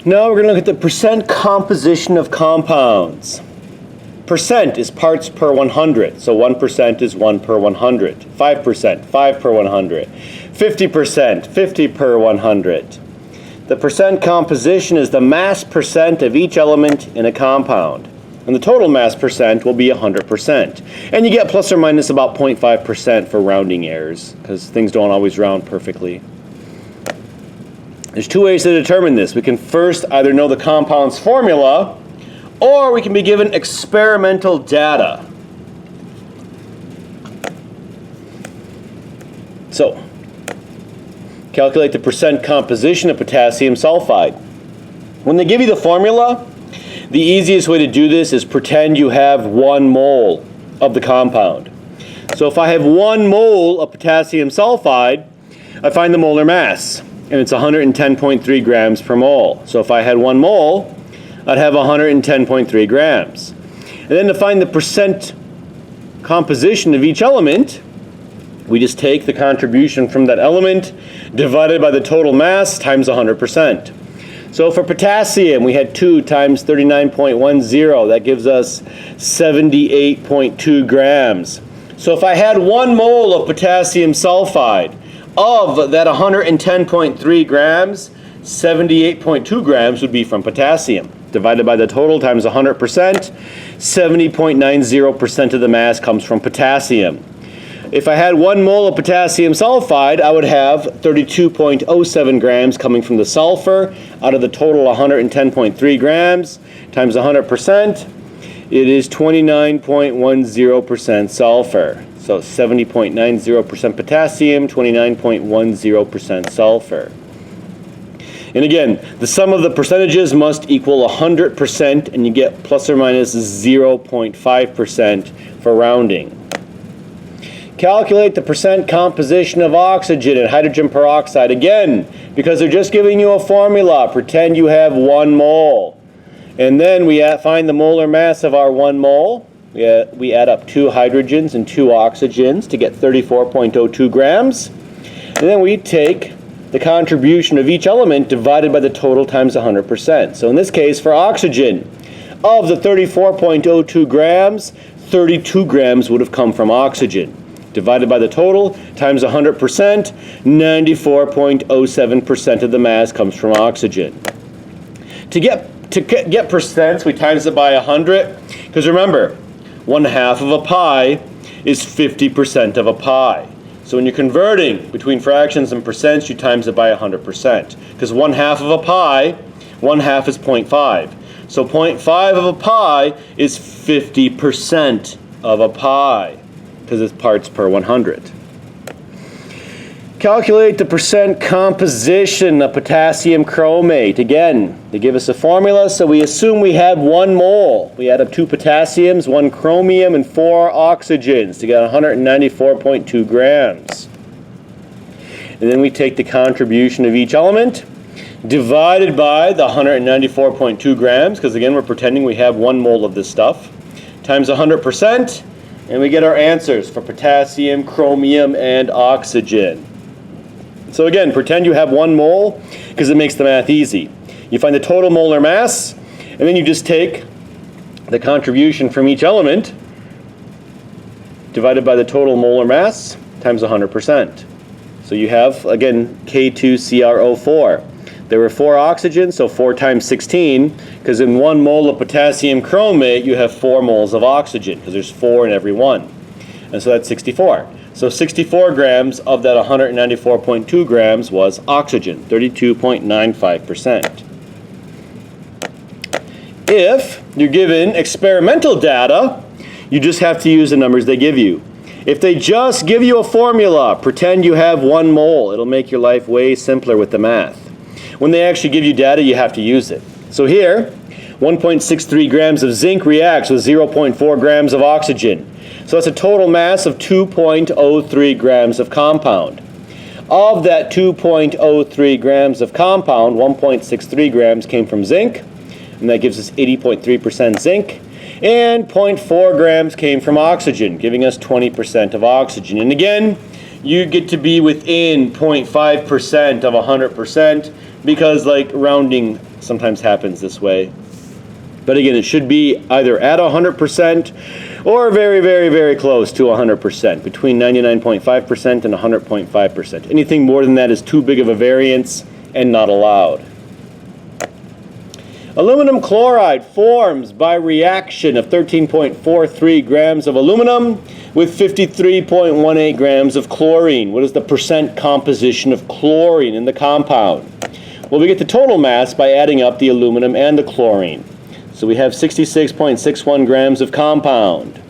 Now we're going to look at the percent composition of compounds. Percent is parts per 100, so 1% is 1 per 100. 5%, 5 per 100. 50%, 50 per 100. The percent composition is the mass percent of each element in a compound. And the total mass percent will be 100%. And you get plus or minus about 0.5% for rounding errors, because things don't always round perfectly. There's two ways to determine this. We can first either know the compound's formula, or we can be given experimental data. So, calculate the percent composition of potassium sulfide. When they give you the formula, the easiest way to do this is pretend you have 1 mole of the compound. So if I have 1 mole of potassium sulfide, I find the molar mass, and it's 110.3 grams per mole. So if I had 1 mole, I'd have 110.3 grams. And then to find the percent composition of each element, we just take the contribution from that element divided by the total mass times 100%. So for potassium, we had 2 times 39.10. That gives us 78.2 grams. So if I had 1 mole of potassium sulfide, of that 110.3 grams, 78.2 grams would be from potassium. Divided by the total times 100%, 70.90% of the mass comes from potassium. If I had 1 mole of potassium sulfide, I would have 32.07 grams coming from the sulfur out of the total 110.3 grams times 100%. It is 29.10% sulfur. So 70.90% potassium, 29.10% sulfur. And again, the sum of the percentages must equal 100%, and you get plus or minus 0.5% for rounding. Calculate the percent composition of oxygen and hydrogen peroxide. Again, because they're just giving you a formula, pretend you have 1 mole. And then we find the molar mass of our 1 mole. We add up 2 hydrogens and 2 oxygens to get 34.02 grams. And then we take the contribution of each element divided by the total times 100%. So in this case, for oxygen, of the 34.02 grams, 32 grams would have come from oxygen. Divided by the total times 100%, 94.07% of the mass comes from oxygen. To get percents, we times it by 100, because remember, 1/2 of a pi is 50% of a pi. So when you're converting between fractions and percents, you times it by 100%. Because 1/2 of a pi, 1/2 is 0.5. So 0.5 of a pi is 50% of a pi, because it's parts per 100. Calculate the percent composition of potassium chromate. Again, they give us a formula, so we assume we have 1 mole. We add up 2 potassiums, 1 chromium, and 4 oxygens to get 194.2 grams. And then we take the contribution of each element divided by the 194.2 grams, because again, we're pretending we have 1 mole of this stuff, times 100%, and we get our answers for potassium, chromium, and oxygen. So again, pretend you have 1 mole, because it makes the math easy. You find the total molar mass, and then you just take the contribution from each element divided by the total molar mass times 100%. So you have, again, K2CrO4. There were 4 oxygens, so 4 times 16, because in 1 mole of potassium chromate, you have 4 moles of oxygen, because there's 4 in every one. And so that's 64. So 64 grams of that 194.2 grams was oxygen, 32.95%. If you're given experimental data, you just have to use the numbers they give you. If they just give you a formula, pretend you have 1 mole. It'll make your life way simpler with the math. When they actually give you data, you have to use it. So here, 1.63 grams of zinc reacts with 0.4 grams of oxygen. So that's a total mass of 2.03 grams of compound. Of that 2.03 grams of compound, 1.63 grams came from zinc, and that gives us 80.3% zinc. And 0.4 grams came from oxygen, giving us 20% of oxygen. And again, you get to be within 0.5% of 100%, because like rounding sometimes happens this way. But again, it should be either at 100% or very, very, very close to 100%, between 99.5% and 100.5%. Anything more than that is too big of a variance and not allowed. Aluminum chloride forms by reaction of 13.43 grams of aluminum with 53.18 grams of chlorine. What is the percent composition of chlorine in the compound? Well, we get the total mass by adding up the aluminum and the chlorine. So we have 66.61 grams of compound.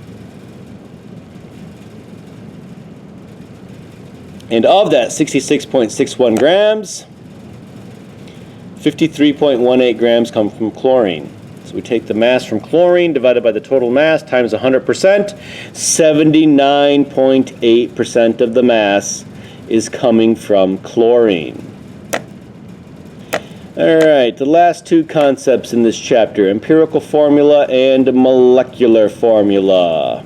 And of that 66.61 grams, 53.18 grams come from chlorine. So we take the mass from chlorine divided by the total mass times 100%. 79.8% of the mass is coming from chlorine. All right, the last two concepts in this chapter, empirical formula and molecular formula.